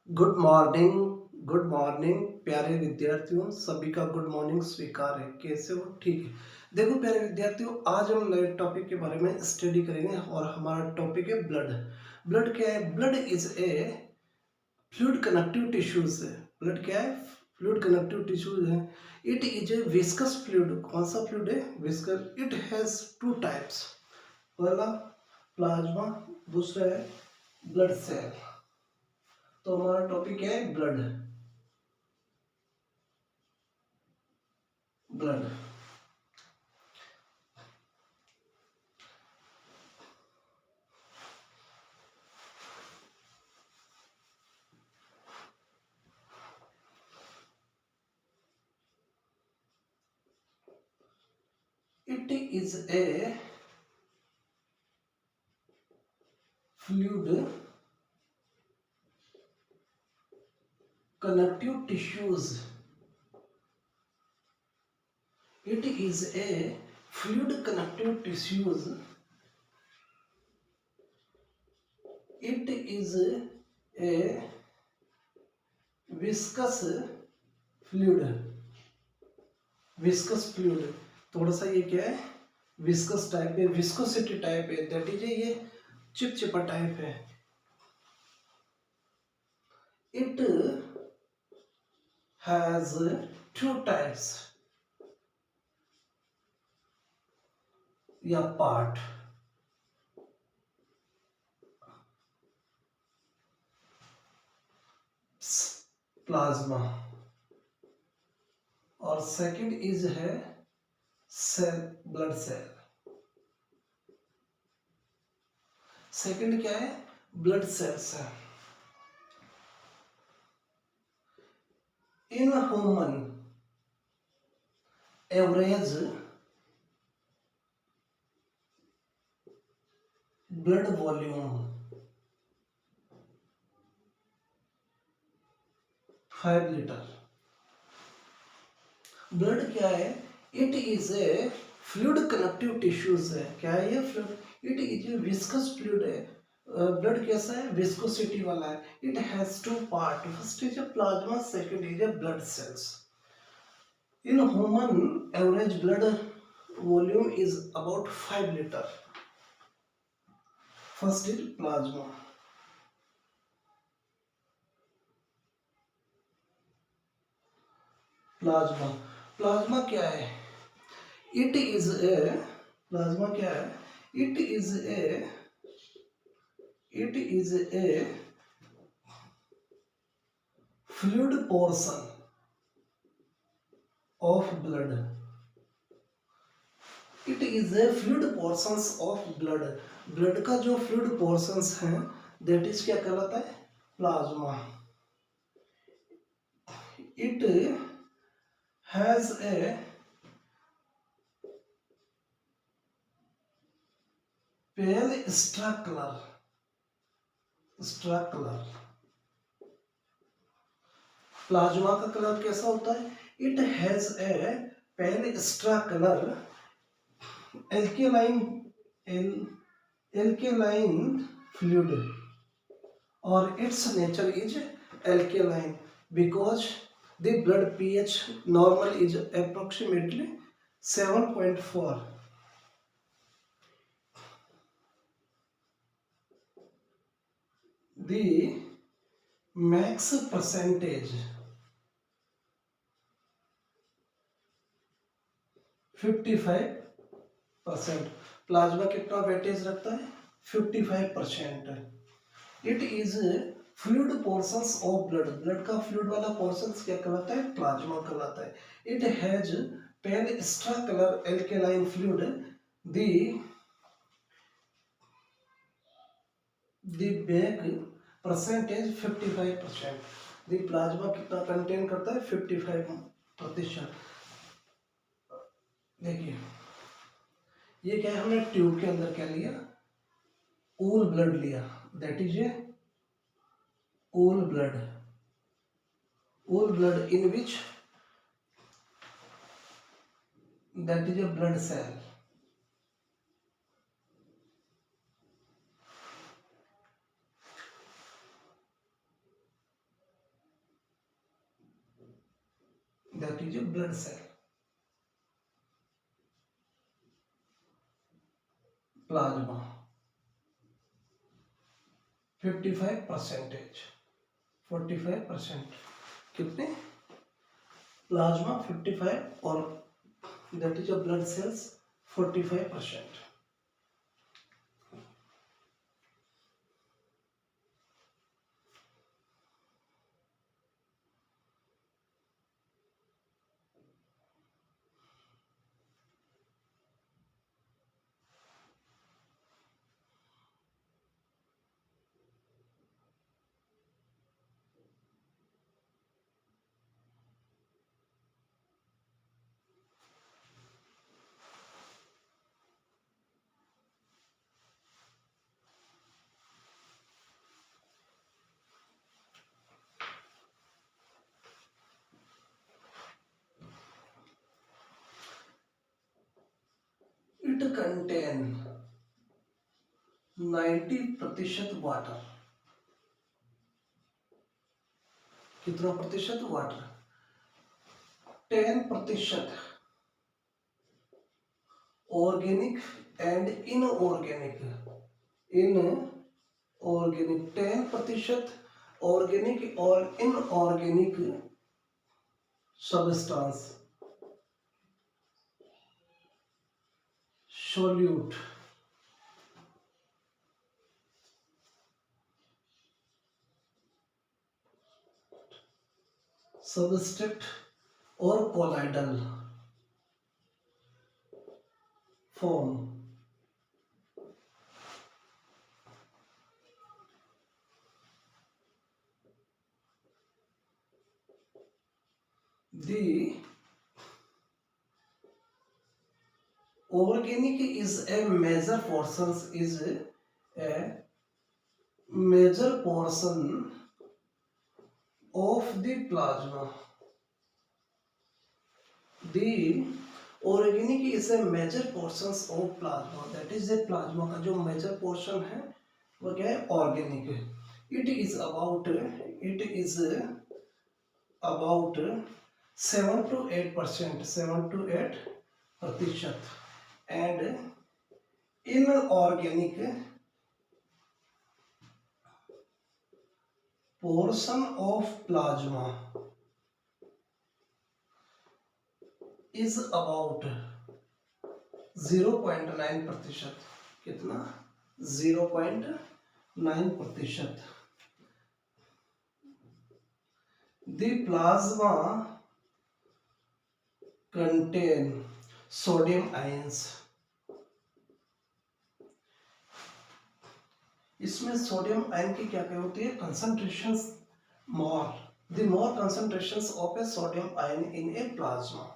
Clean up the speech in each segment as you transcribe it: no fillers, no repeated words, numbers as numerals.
Good morning प्यारे विद्यार्थियों। सभी का गुड मॉर्निंग स्वीकार है। कैसे हो? ठीक है। देखो प्यारे विद्यार्थियों, आज हम नए टॉपिक के बारे में स्टडी करेंगे और हमारा टॉपिक है ब्लड। ब्लड क्या है? Blood is a fluid connective tissues है। ब्लड क्या है? फ्लूइड कनेक्टिव टिश्यूज है। It is A viscous fluid. कौन सा फ्लूइड है? Viscous. It has two types. पहला प्लाज्मा, दूसरा है ब्लड सेल। तो हमारा टॉपिक है blood. Blood it is a fluid connective tissues. It is a fluid connective tissues. It is a viscous fluid. Viscous fluid. थोड़ा सा ये क्या है? विस्कस टाइप है, विस्कोसिटी टाइप है, दैट इज ये चिपचिपा टाइप है। इट हैज टू टाइप्स या पार्ट। प्लाज्मा और सेकंड इज है सेल, ब्लड सेल। सेकंड क्या है? ब्लड सेल्स है। इन human average blood volume 5 litre. Blood क्या है? It is A fluid connective tissues है। क्या है ये? Fluid. It is A viscous fluid है। ब्लड कैसा है? विस्कोसिटी वाला है। It has two part. First is a plasma, second is a blood cells. In human average blood volume is about 5 litre. First is plasma. Plasma plasma क्या है? It is a plasma क्या है? It is a it is a fluid portion of blood. It is a fluid portions of blood. blood का जो fluid portions हैं that is क्या कहलाता है? Plasma. it has a pale structure. Plasma का colour कैसा होता है? It has a pale straw colour, alkaline alkaline fluid, और it's nature is alkaline because the blood pH normal is approximately 7.4. the max percentage 55%। Plasma कितना weightage रखता है? 55%। It is fluid portions of blood. Blood का fluid वाला portions क्या कहलाता है? Plasma कहलाता है। It has pale straw colour alkaline fluid. The bag percentage 55%। The plasma कितना कंटेन करता है? 55%। देखिए ये क्या है? हमने ट्यूब के अंदर क्या लिया? ओल ब्लड लिया, that is A whole blood. Whole blood in which that is a blood cell. that is a blood cell. Plasma 55%, 45%, कितने? प्लाज्मा 55 और that is a blood cells 45%. It contain 90% water. कितना प्रतिशत? Water. 10% organic and inorganic. Inorganic 10% organic और inorganic substance solute. Substrate और colloidal form. The organic is a major portion of the plasma. The organic is a major portions of plasma. That is the plasma का जो major portion है वो क्या है? Organic. It is about 7 to 8%, 7 to 8%, and inorganic portion of plasma is about 0.9%. कितना? 0.9%. The plasma contain sodium ions. इसमें sodium ion की क्या क्या होती है? Concentrations more. The more concentrations of a sodium ion in a plasma.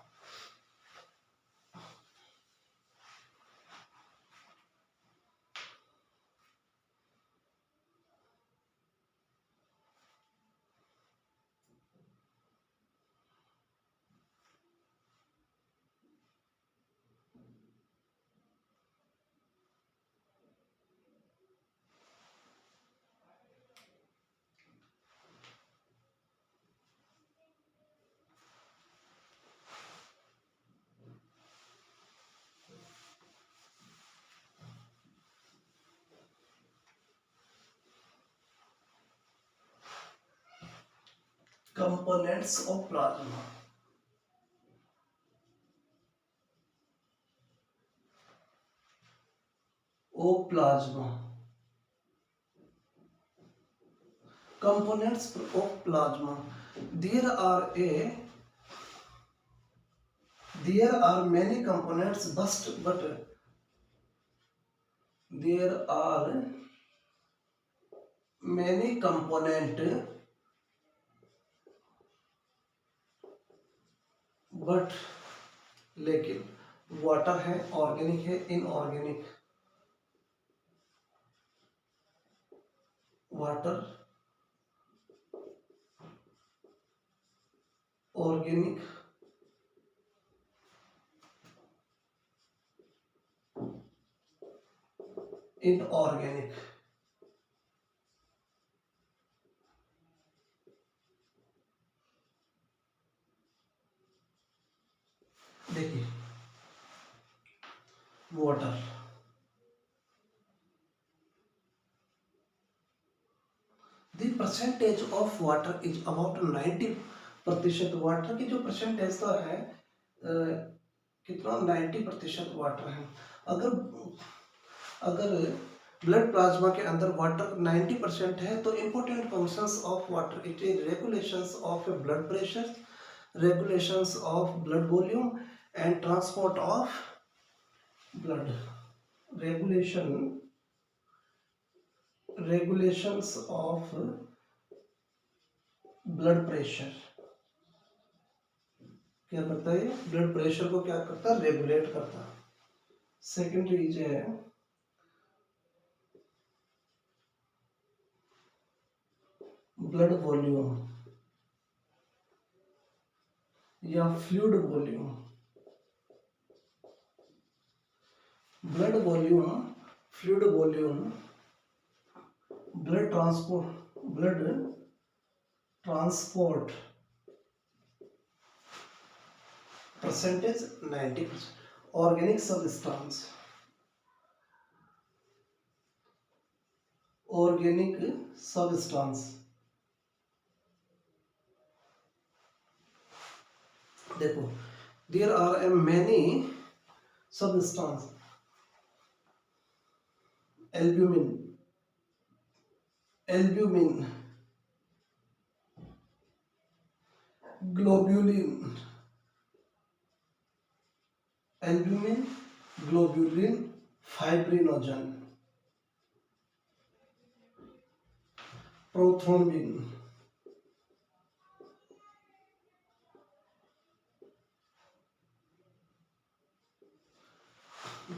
Components of plasma. Of plasma. Components of plasma. There are many components, but there are many component, but लेकिन water है, organic है, inorganic. Water, organic, inorganic. water. The percentage of water is about 90%. Water की जो percentage तो है कितना 90% water है। अगर अगर ब्लड प्लाज्मा के अंदर वाटर 90% है तो important functions of water it is regulations of blood pressure, regulations of blood volume and transport of blood, regulations of blood pressure। क्या करता है? ब्लड प्रेशर को क्या करता है? रेगुलेट करता है। सेकेंडरी जो है ब्लड वॉल्यूम या fluid volume. Blood volume, fluid volume, blood transport percentage 90%। Organic substance, organic substance देखो there are many substance. Albumin, globulin, fibrinogen, prothrombin,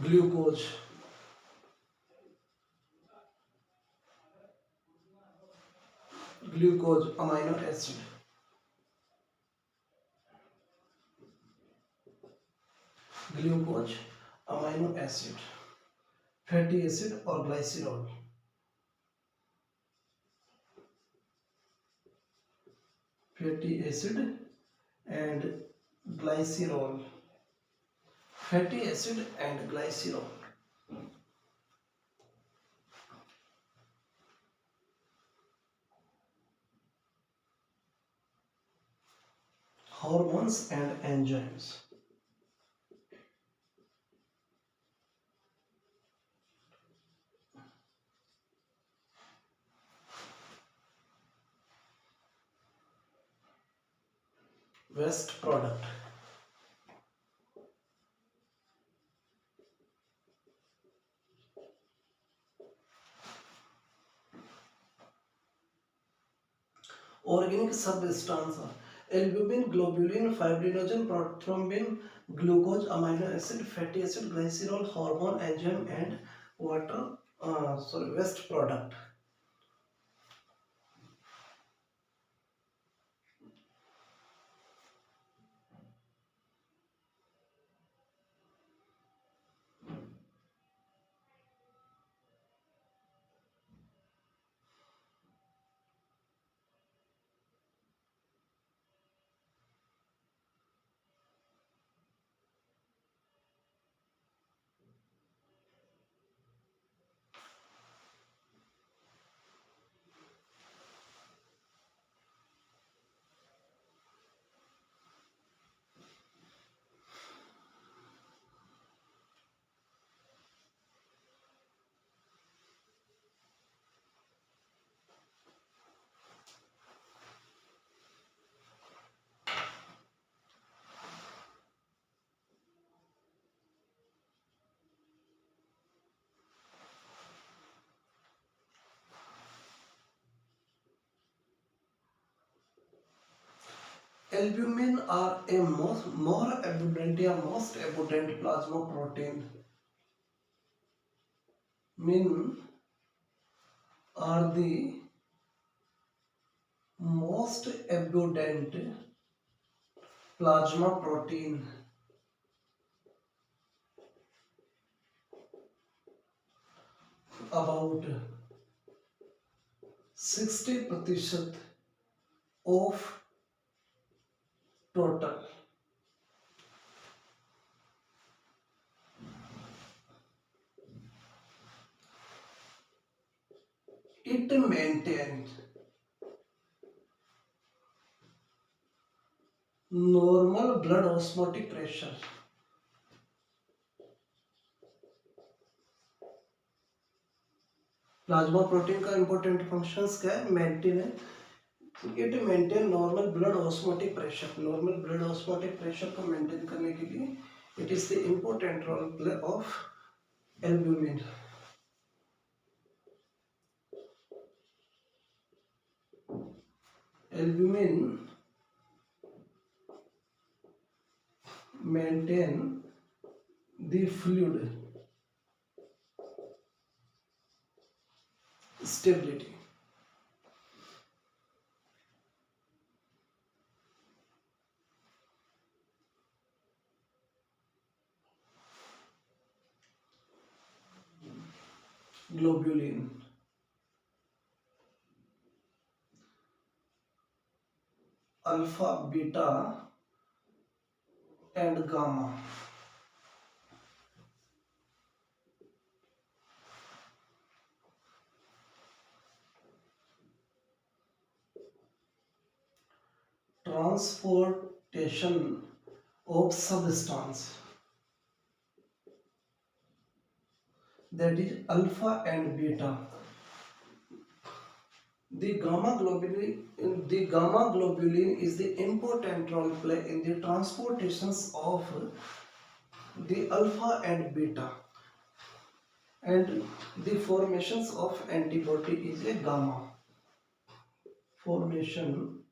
glucose, amino acid, fatty acid और glycerol. Fatty acid and glycerol, fatty acid and glycerol. Hormones and enzymes, waste product, organic substance, albumin, globulin, fibrinogen, prothrombin, glucose, amino acid, fatty acid, glycerol, hormone, enzyme and waste product। Albumin are a more abundant या most abundant plasma protein। Min are the most abundant plasma protein। About 60% of total। it maintains normal blood osmotic pressure. Plasma protein का important functions क्या है? Maintain है, it maintain normal blood osmotic pressure. Normal blood osmotic pressure को maintain करने के लिए it is the important role play of albumin. Albumin maintain the fluid stability. Globulin, alpha, beta and gamma transportation of substance, that is alpha and beta. The gamma globulin is the important role play in the transportations of the alpha and beta, and the formations of antibody is a gamma. Formation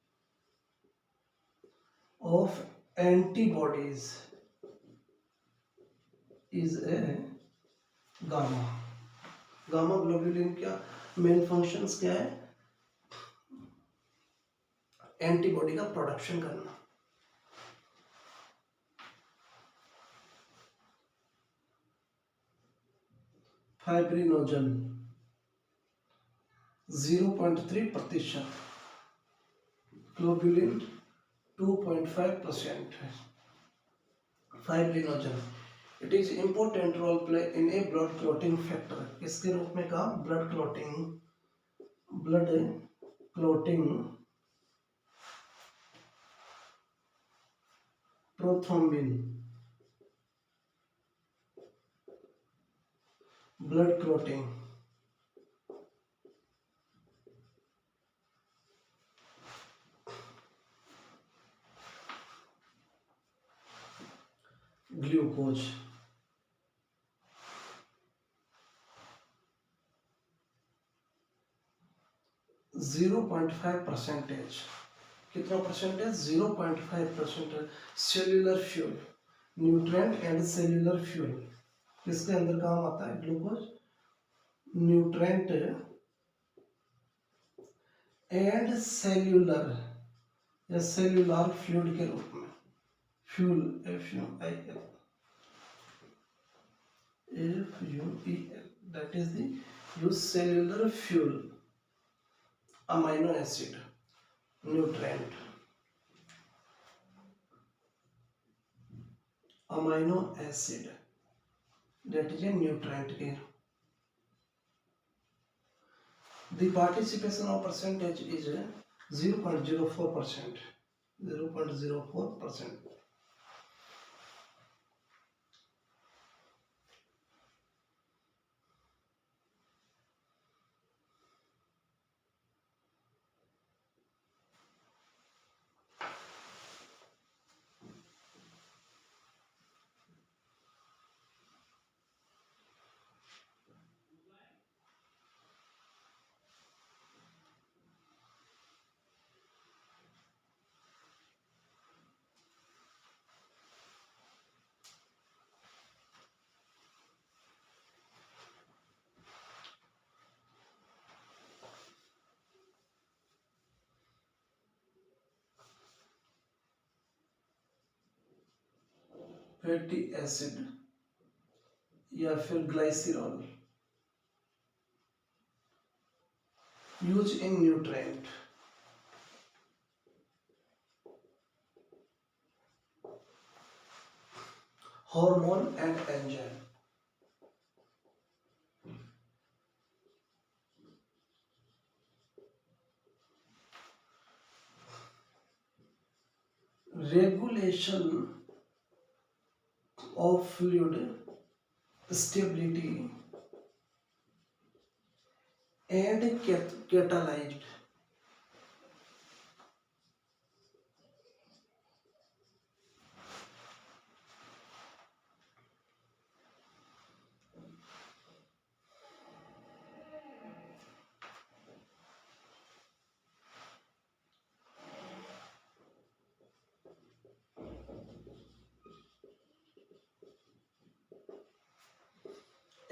of antibodies is a gamma. Gamma globulin क्या main functions क्या है? Antibody का production करना। Fibrinogen 0.3%, globulin 2.5% है। Fibrinogen it is important role play in a blood clotting factor. इसके रूप में कहा blood clotting prothrombin, blood clotting glucose 0.5%। कितना percentage? 0.5%। Cellular fuel, nutrient and cellular fuel किसके अंदर काम आता है? ग्लूकोज, न्यूट्रेंट एंड सेल्यूलर या सेल्यूलर फ्यूल के रूप में। Fuel FUIL, that is the use cellular fuel, amino acid, nutrient, amino acid, that is a nutrient here. The participation of percentage is 0.04%, 0.04%. Fatty acid या फिर glycerol use in nutrient, hormone and enzyme. regulation of fluid stability and catalyzed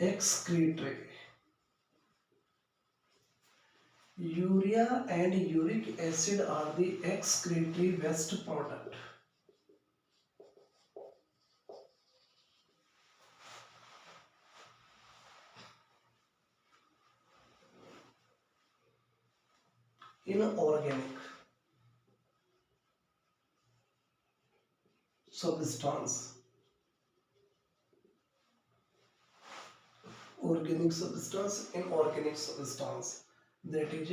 excretory. Urea and uric acid are the excretory waste product. Inorganic substance, organic substance, inorganic substance, that is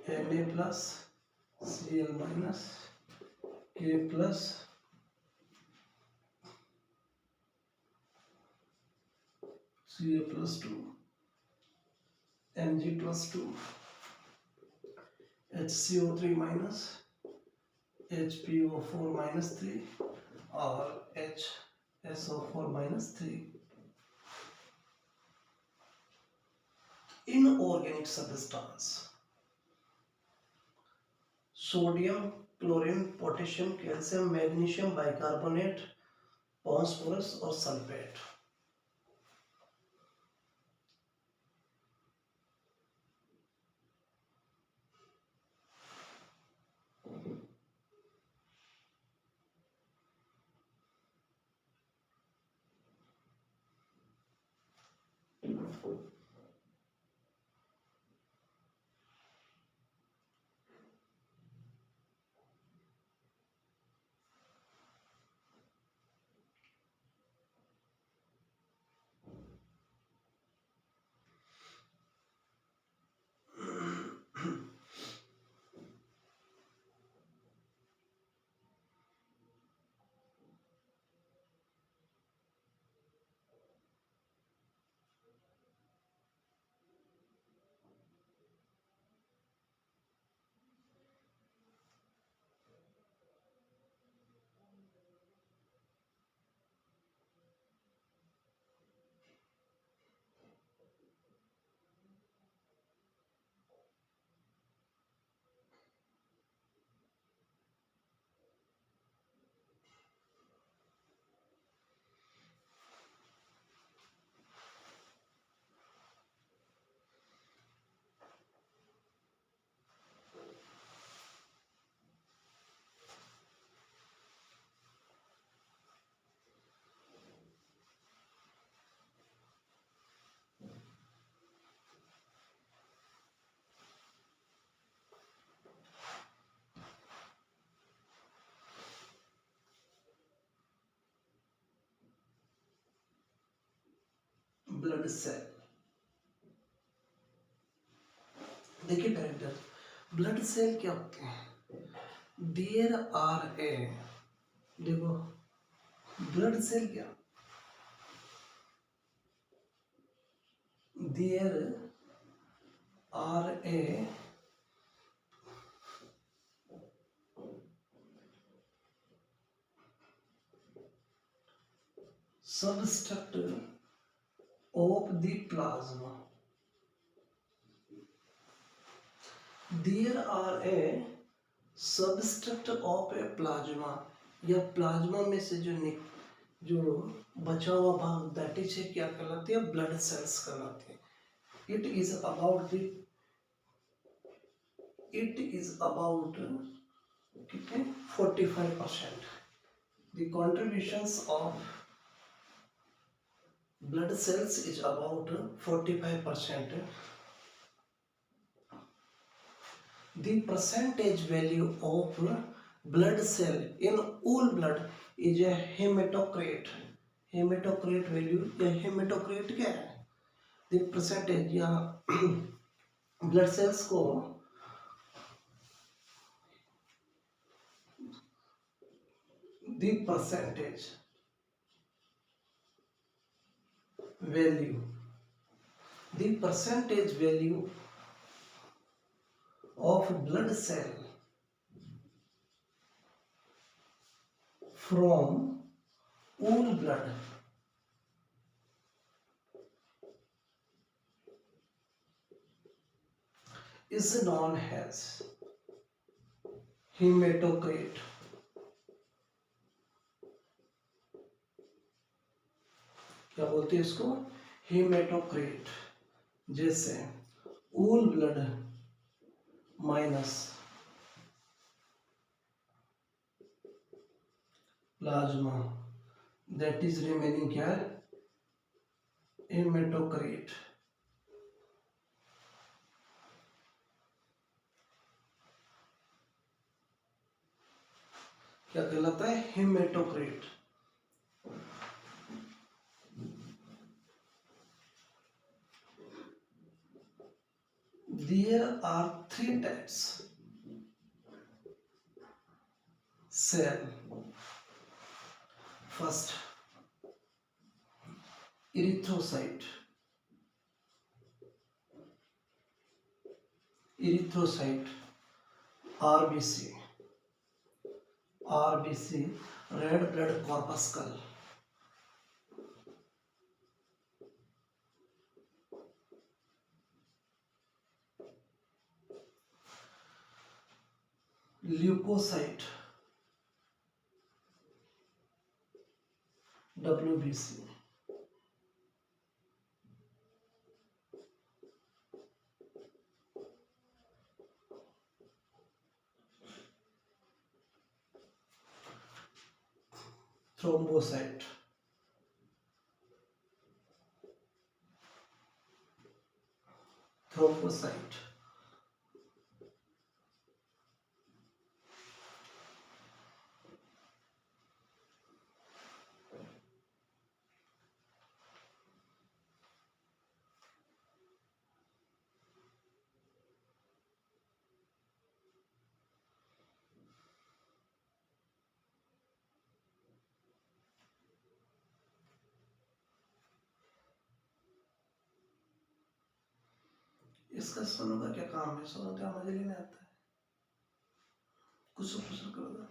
Na plus, Cl minus, K plus, Ca plus 2, Mg plus 2, HCO3 minus, HPO4 minus 3 or HSO4 minus 3. Inorganic substance: sodium, chlorine, potassium, calcium, magnesium, bicarbonate, phosphorus और sulphate. Blood cell. देखिए director, blood cell क्या होते हैं? There are a, देखो blood cell क्या, there are a substructure of the plasma. There are a substructure of a plasma. या plasma में से जो बचा हुआ भाग दैट इज क्या कहलाती है? ब्लड सेल्स कहलाती है. इट इज अबाउट कितने 45%. The contributions of blood cells is about 45%. The percentage value of blood cell in whole blood is a hematocrit. Hematocrit value या hematocrit क्या है? The percentage या blood cells को the percentage value, the percentage value of blood cell from whole blood is known as hematocrit. क्या बोलते हैं इसको? हेमेटोक्रेट। जैसे whole blood minus plasma, that is remaining क्या है? हेमेटोक्रेट। क्या कहलाता है? हेमेटोक्रेट। There are three types cell. First, erythrocyte. Erythrocyte, RBC. RBC, red blood corpuscle. Leukocyte, WBC. Thrombocyte. Thrombocyte. इसका सोनो का क्या काम है? सोनो क्या मजे लेने आता है? कुछ करो।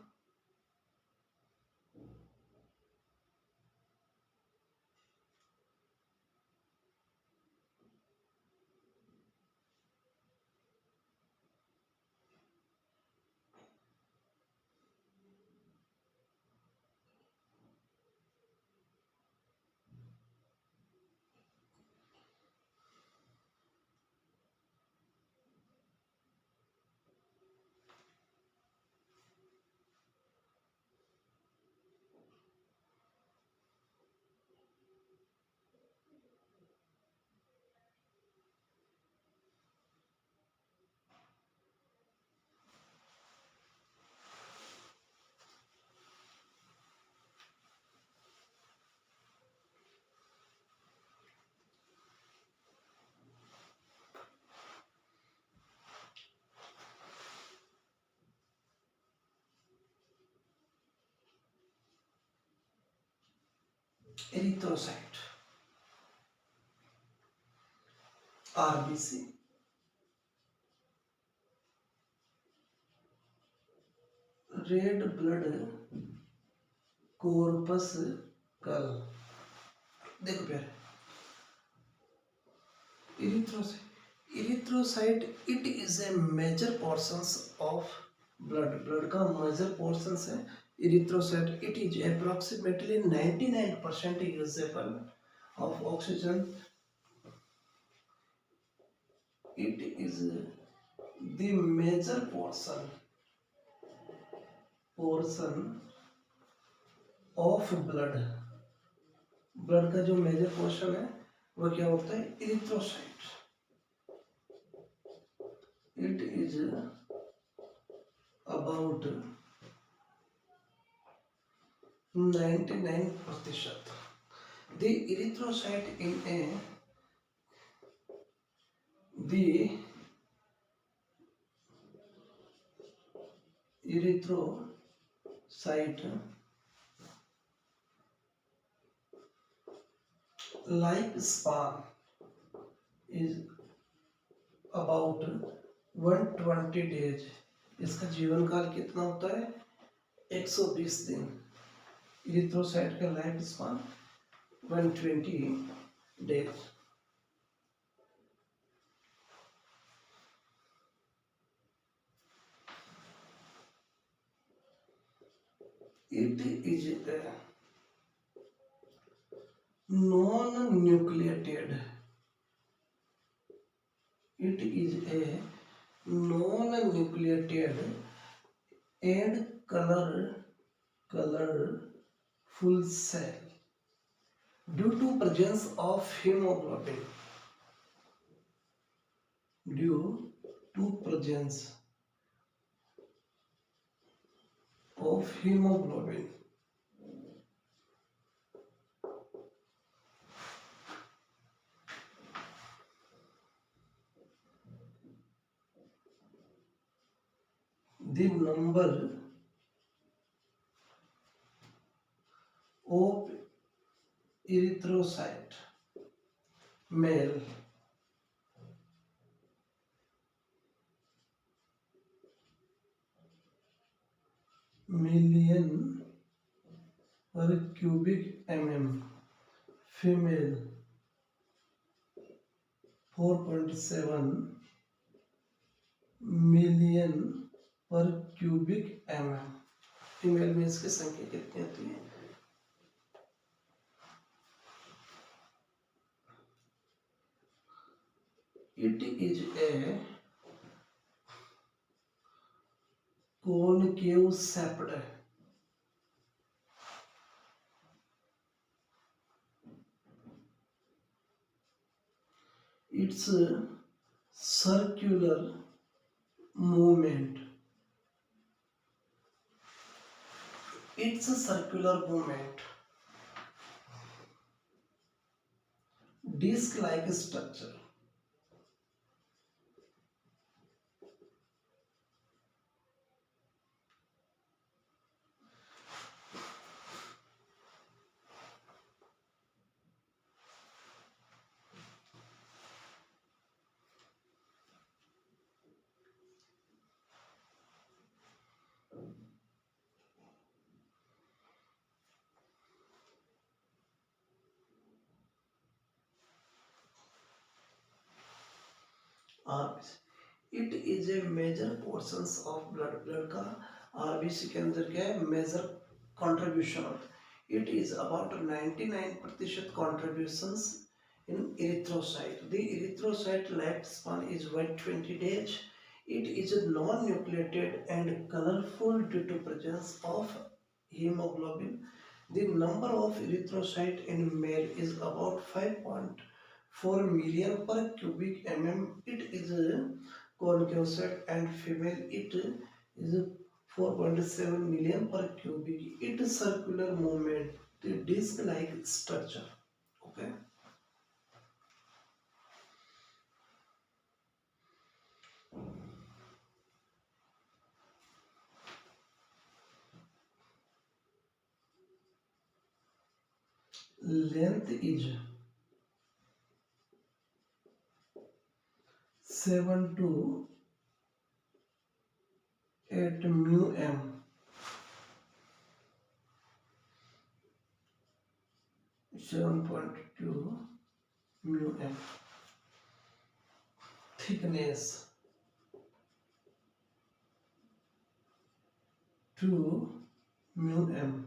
Erythrocyte, RBC, red blood corpuscle. देखो प्यारे, erythrocyte it is a major portions of blood का मेजर पोर्शंस है erythrocyte. It is approximately 99% usable of oxygen. It is the major portion of blood का जो मेजर पोर्शन है वह क्या होता है? Erythrocyte. It is about 99%। The erythrocyte in the erythrocyte life span is about 120 days. इसका जीवन काल कितना होता है? 120 दिन। इरिथ्रोसाइट का life span 120 days. It is a non-nucleated. It is a non-nucleated and colorful cell due to presence of hemoglobin. Due to presence of hemoglobin. The number of erythrocyte male million per cubic mm, female 4.7 million per cubic mm। Female में इसकी संख्या कितनी होती है? It is a concave sapid. Its circular movement. Its circular movement. Disc-like structure. RBC it is a major portions of blood. Blood का RBC के अंदर क्या है? मेजर कंट्रीब्यूशन होता है। It is about 99% contributions in erythrocyte. The erythrocyte lifespan is 120 days. It is non-nucleated and colorful due to presence of hemoglobin. The number of erythrocyte in male is about 5.4 million per cubic mm. It is concave and female it is 4.7 million per cubic. It is circular movement, the disc-like structure. Okay. Length is 7 to 8 mu m. (7.2 mu m). Thickness 2 mu m.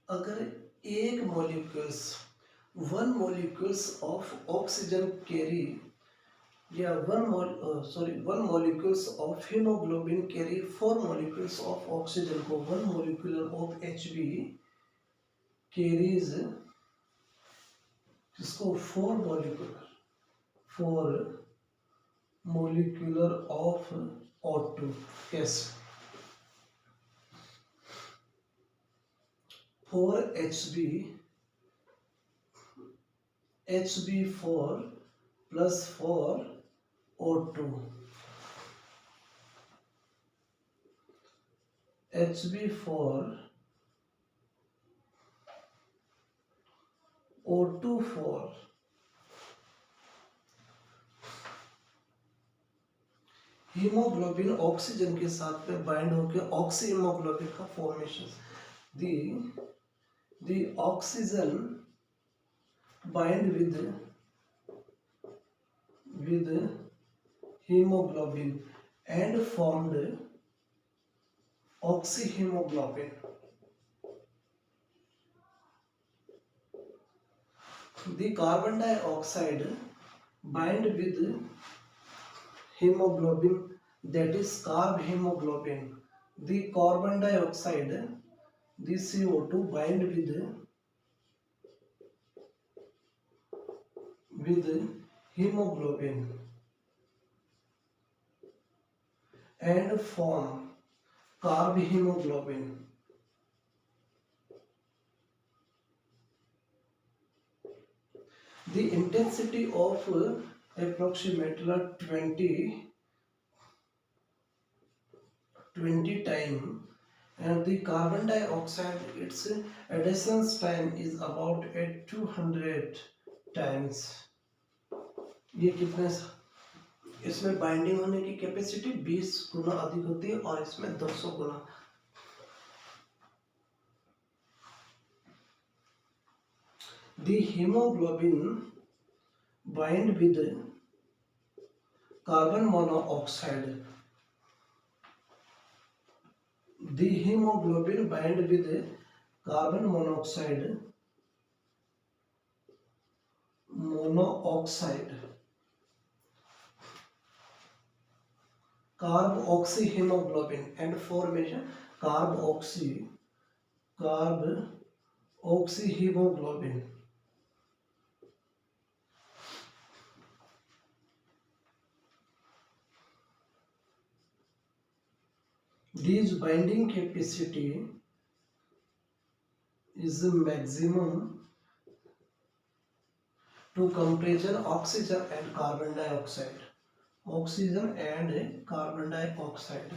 अगर एक molecules one molecules of oxygen carry या one molecules of haemoglobin carry four molecules of oxygen को one molecular of Hb carries इसको four molecular of O2 कैसे 4 HB4 plus 4 O2 HB4 O2 4 haemoglobin oxygen के साथ में bind होकर oxy haemoglobin का formation the oxygen bind with hemoglobin and formed oxyhemoglobin. The carbon dioxide bind with hemoglobin, that is carb hemoglobin. The carbon dioxide, the CO2 bind with hemoglobin and form carb hemoglobin. The intensity of approximately 20 time, and the carbon dioxide its addition time is about at 200 times. ये कितने इसमें binding होने की capacity 20 गुना अधिक होती है और इसमें 200 गुना. The hemoglobin bind with carbon monoxide. The hemoglobin bind with carbon monoxide carb oxyhemoglobin and formation carb oxyhemoglobin. This binding capacity is maximum to compression oxygen and carbon dioxide. Oxygen and carbon dioxide.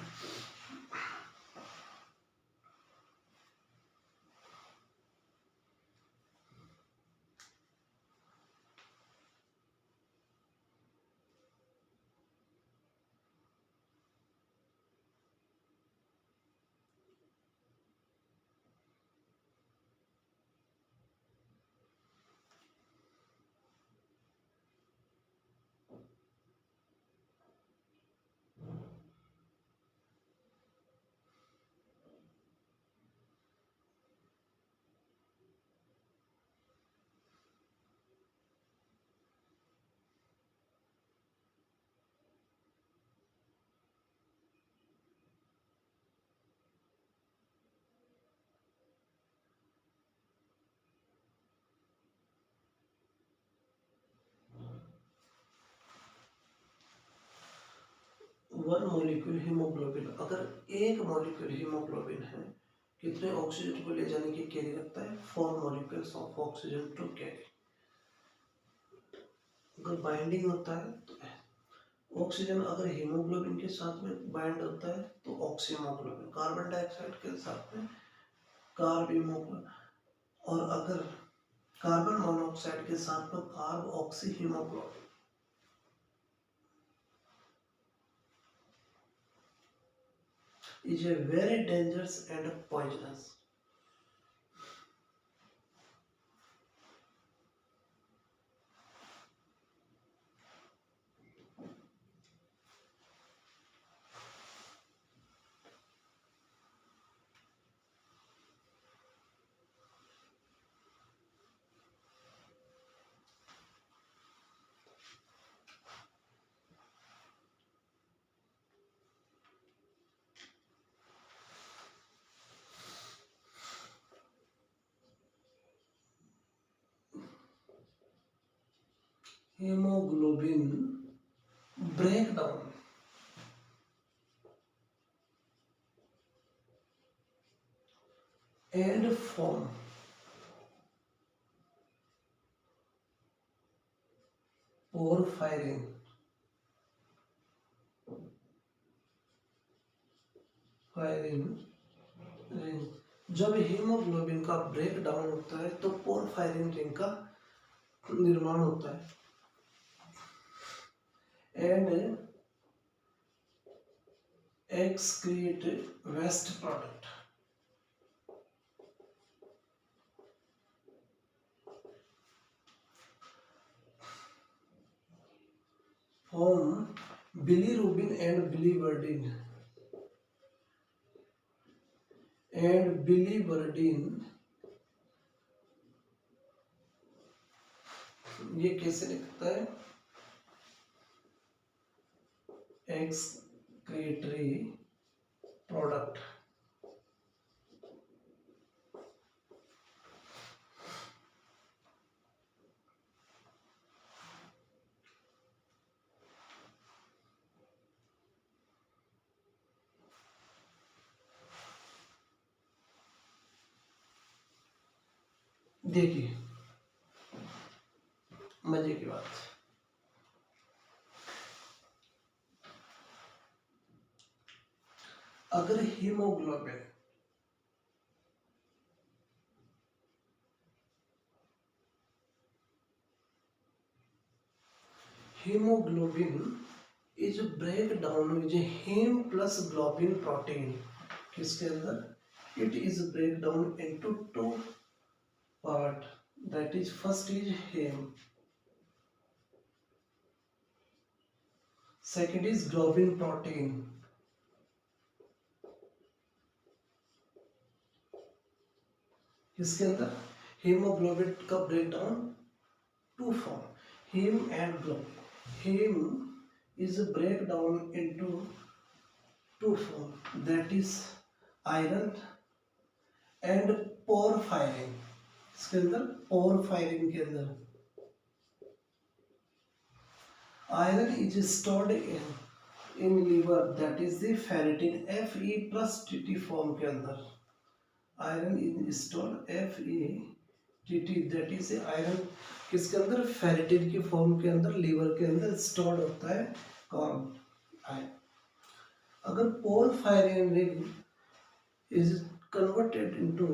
One molecule haemoglobin, अगर एक molecule haemoglobin है कितने oxygen को ले जाने की carry रखता है 4 molecules of oxygen to carry. अगर बाइंडिंग होता है तो ऑक्सीजन अगर हीमोग्लोबिन के साथ में बाइंड होता है तो ऑक्सीहीमोग्लोबिन, कार्बन डाइऑक्साइड के साथ में कार्ब हीमोग्लोबिन, और अगर कार्बन मोनोऑक्साइड के साथ में carb oxyhaemoglobin. Is a very dangerous and poisonous. hemoglobin breakdown and form porphyrin ring. जब हीमोग्लोबिन का ब्रेक डाउन होता है तो पोरफायरिन रिंग का निर्माण होता है and excrete waste product form bilirubin and biliverdin। ये कैसे लिखता है? excretory product। देखिए मजे की बात, अगर haemoglobin is break down which haem plus globin protein. किसके अंदर? It is break down into two part, that is first is heme, second is globin protein। इसके अंदर हीमोग्लोबिन का breakdown to form, haem and globin. Haem is break down into two form, that is iron and porphyrin। इसके अंदर porphyrin के अंदर iron is stored in liver, that is the ferritin Fe plus Tt form के अंदर। Iron is stored FeTT, that is iron किसके अंदर? Ferritin की form के अंदर लीवर के अंदर स्टोर्ड होता है कौन? आयरन। अगर porphyrin ring is converted into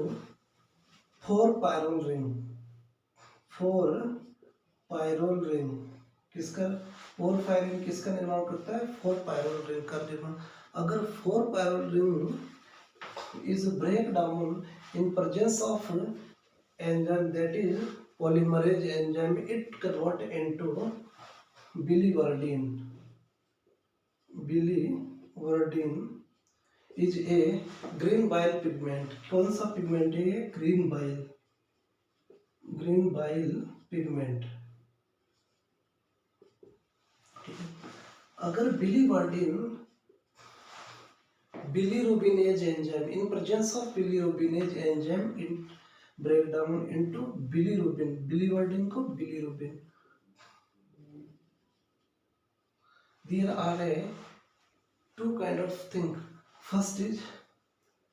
four pyrrole ring, किसका? पोरफायरिन किसका निर्माण करता है? फोर पायरोल रिंग का निर्माण। अगर four pyrrole ring is break down in presence of enzyme, that is polymerase enzyme, it convert into biliverdin is a green bile pigment। कौन सा पिगमेंट है ये? Green bile pigment. अगर bilirubinase enzyme, in presence of bilirubinase enzyme, it break down into biliverdin को bilirubin। There are two kind of thing, first is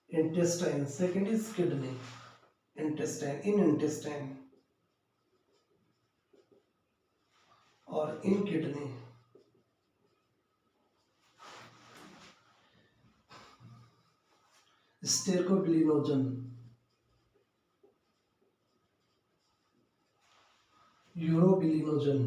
intestine, second is kidney। intestine और in kidney। Stercobilinogen, urobilinogen,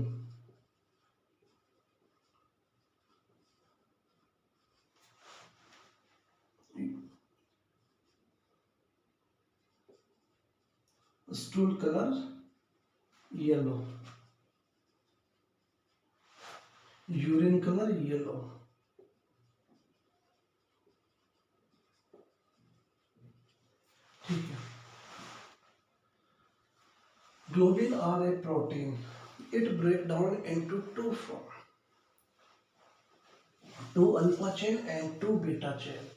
stool colour yellow, urine colour yellow. ठीक है। Globin are a protein, it break down into two form, two alpha chain and two beta chain.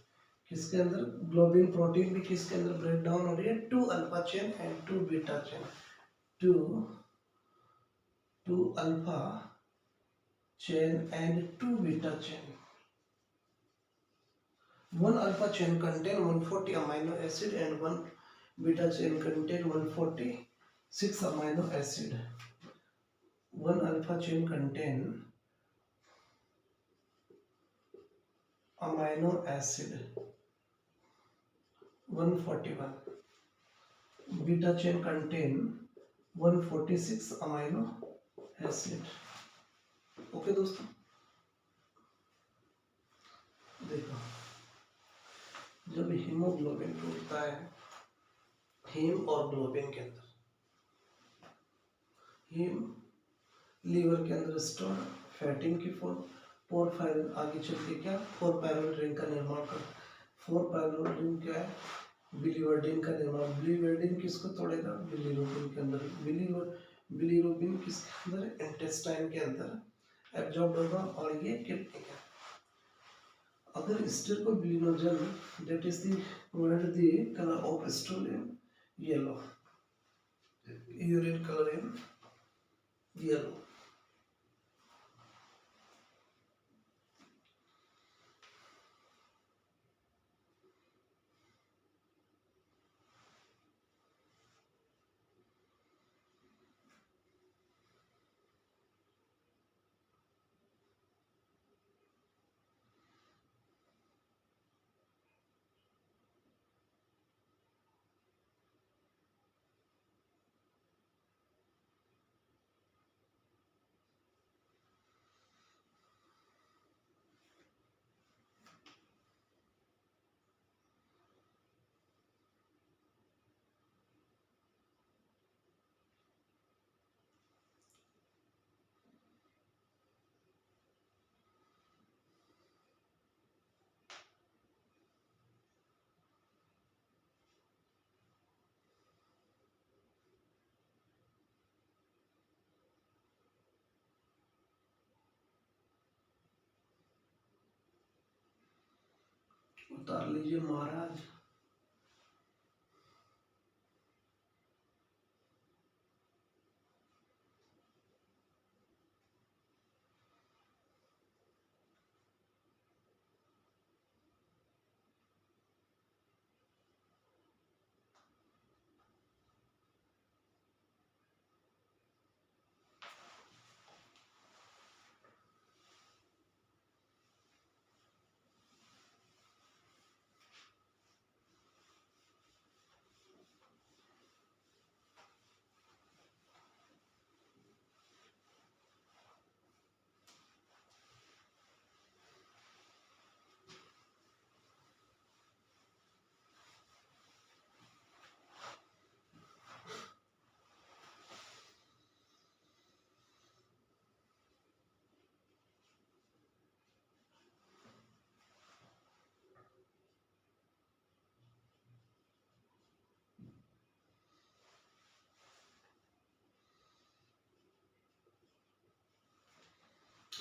किसके अंदर? Globin protein भी किसके अंदर break down हो रही है? Two alpha chain and two beta chain. Two 2 alpha chain and 2 beta chain. One alpha chain contain 140 amino acid and one beta chain contain 146 amino acid. One alpha chain contain amino acid 141. Beta chain contain 146 amino acid. Okay दोस्तों, देखो जब haemoglobin टूटता है haem और globin के अंदर, haem liver के अंदर स्टोर फैटिंग की फॉर्म, पोरफायरिन आगे चल के क्या फोर पायरोल रिंग का निर्माण कर, फोर पायरोल रिंग क्या है, बिलीवर्डिन का निर्माण। बिलीवर्डिन किसको तोड़ेगा, बिलीरुबिन के अंदर। बिलीरुबिन किसके अंदर, इंटेस्टाइन के अंदर एब्जॉर्ब होगा और ये किडनी का। अगर स्टील को बिलिनोजन that is the provide the color of stool in yellow, urine color in yellow. उतार लीजिए महाराज।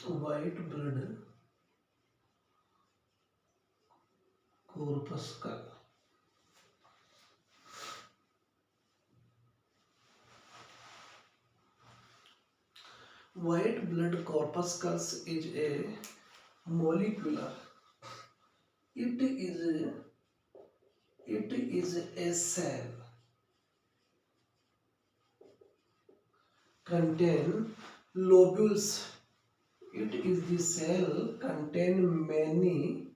White blood corpuscle. White blood corpuscles is a molecular. It is a cell contain lobules. It is the cell contain many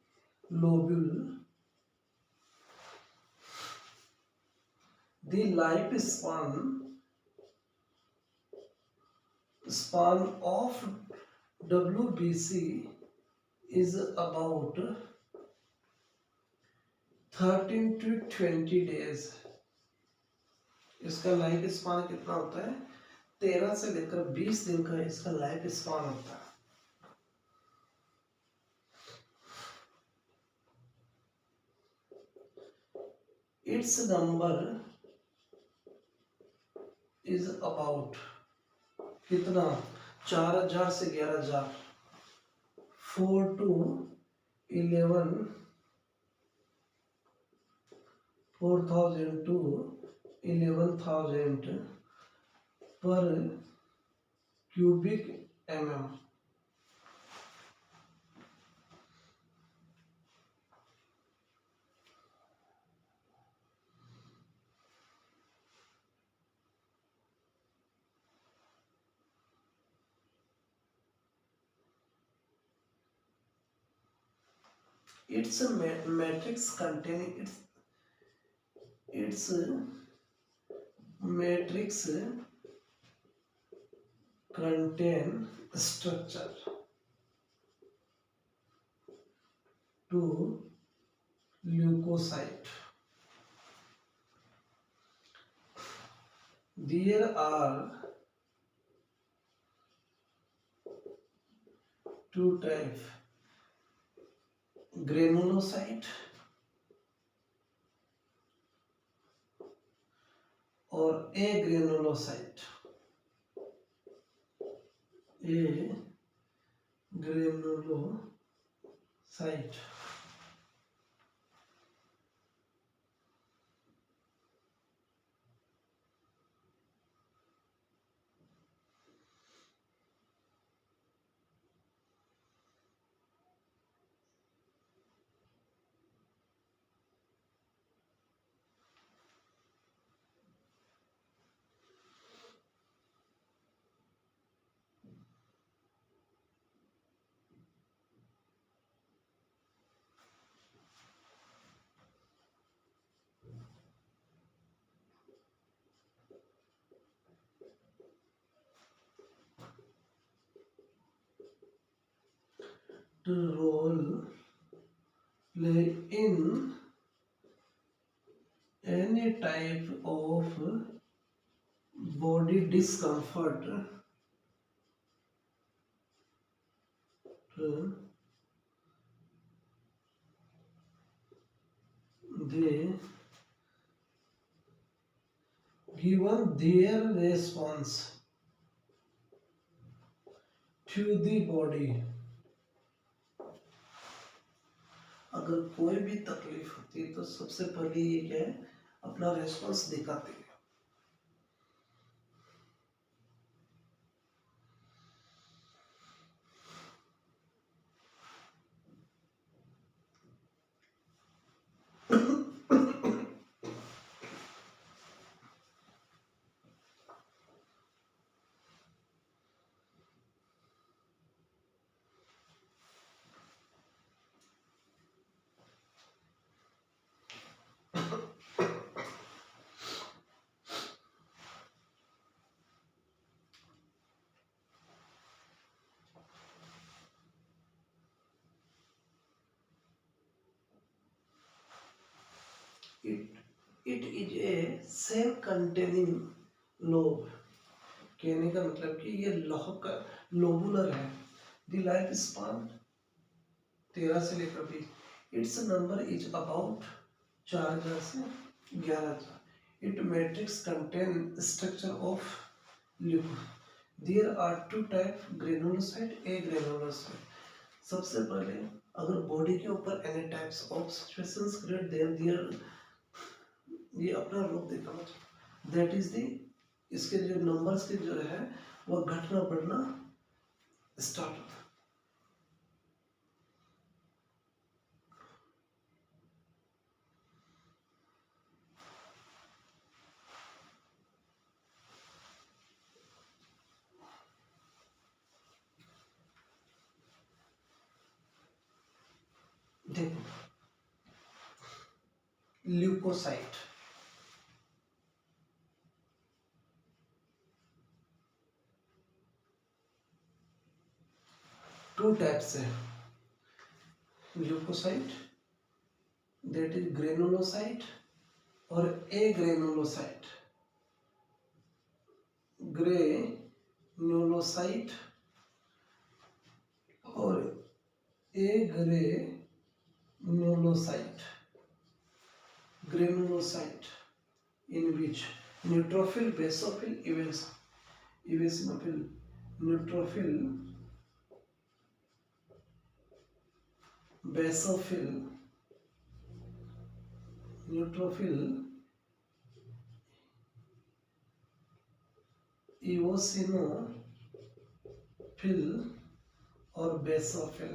lobule. The lifespan of WBC is about 13 to 20 days. इसका life span कितना होता है, 13 से लेकर 20 दिन का इसका life span होता है। Its number is about कितना, 4000 से 11000, 4 to 11, 4000 to 11,000 per cubic mm. It's a matrix containing its matrix contain structure to leukocyte. There are two types: granulocyte or agranulocyte. Agranulocyte. To role play in any type of body discomfort. They given their response to the body. अगर कोई भी तकलीफ होती है तो सबसे पहले ये क्या है, अपना रेस्पॉन्स दिखाते हैं. It is a cell containing lobe. कहने का मतलब कि ये लोबुलर है. द लाइफ स्पान 13 से लेकर 20. इट्स नंबर इज अबाउट 4000 से 11000. It matrix contain structure of lipid. There are two type, granulocyte, agranulocyte. सबसे पहले अगर बॉडी के ऊपर any types of situations create there there ये अपना रूप दिखाना चाहिए. दैट इज द इसके जो नंबर्स के जो है वो घटना बढ़ना स्टार्ट होता है. देखो ल्यूकोसाइट टू टाइप्स है. ल्यूकोसाइट दैट इज ग्रेनुलोसाइट और ए ग्रेनुलोसाइट. ग्रेनुलोसाइट और agranulocyte. Granulocyte in which neutrophil, basophil, eosinophil, neutrophil, basophil, neutrophil, eosinophil और basophil.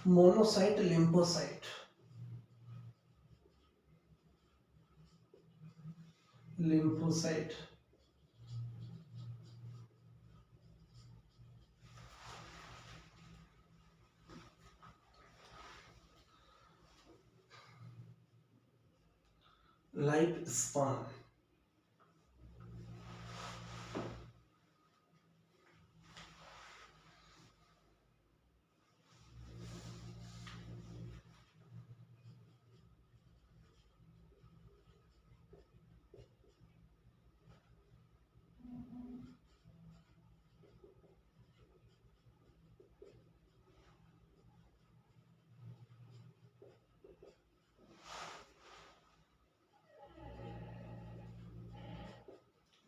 Monocyte, lymphocyte. Lymphocyte, life span.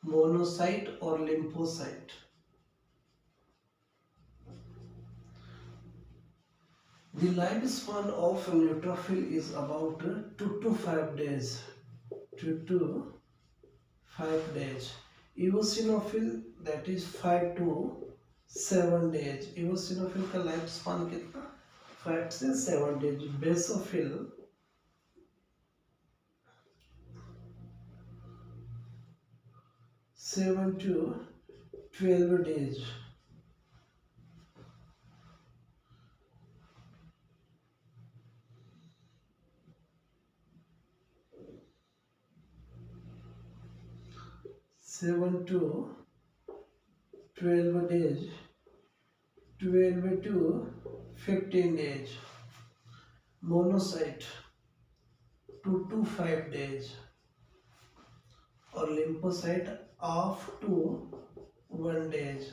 Monocyte और lymphocyte. The lifespan of a neutrophil is about 2 to 5 days. 2 to 5 days. Eosinophil, that is 5 to 7 days. Eosinophil का life span कितना? 5 से 7 days. Basophil 7 to 12 days. Seven to 12 days, 12 to 15 days. Monocyte 2 to 5 days और lymphocyte half to 1 days.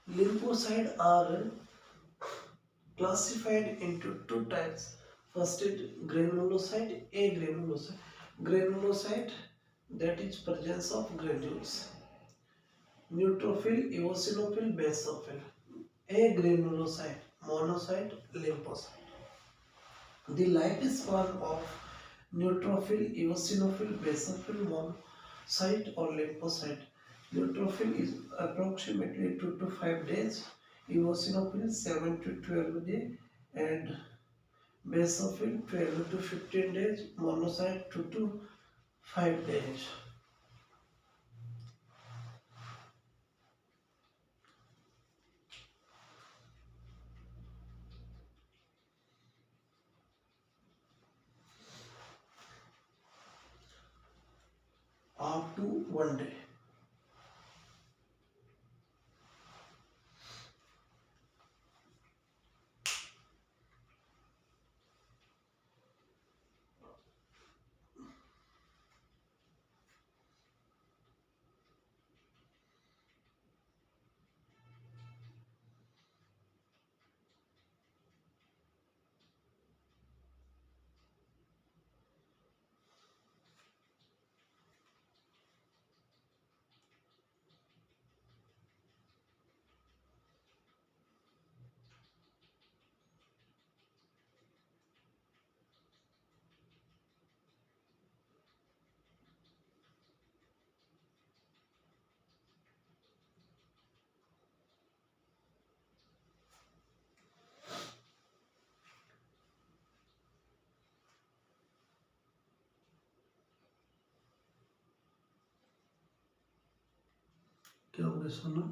Lymphocytes are classified into two types. First is granulocyte, A granulocyte. Granulocyte, that is presence of granules. Neutrophil, eosinophil, basophil. A granulocyte, monocyte, lymphocyte. The lifespan of neutrophil, eosinophil, basophil, monocyte or lymphocyte. Neutrophil is approximately 2 to 5 days, eosinophil 7 to 12 days, and basophil 12 to 15 days, monocyte 2 to 5 days. Up to 1 day. क्या हो गया सुनो?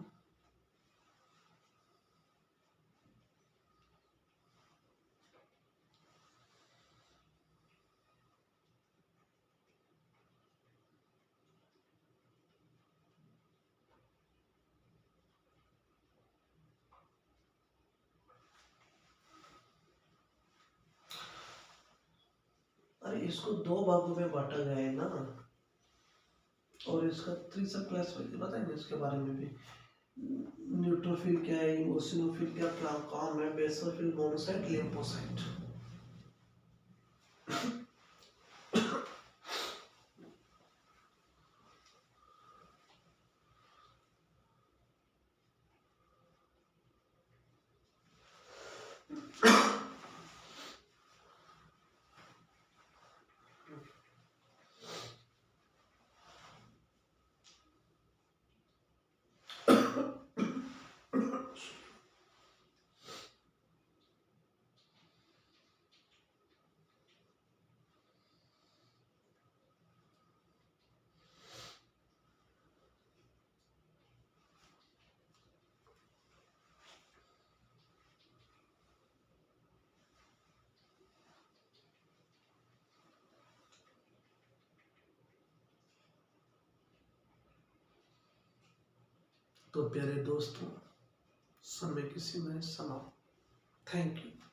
अरे इसको दो भागों में बांटा गया है ना, और इसका तीसरा क्लास बताएंगे इसके बारे में भी। न्यूट्रोफिल क्या है, इओसिनोफिल क्या काम है, बेसोफिल, मोनोसाइट, लिम्फोसाइट। तो प्यारे दोस्तों, समय किसी में समाप्त। Thank you.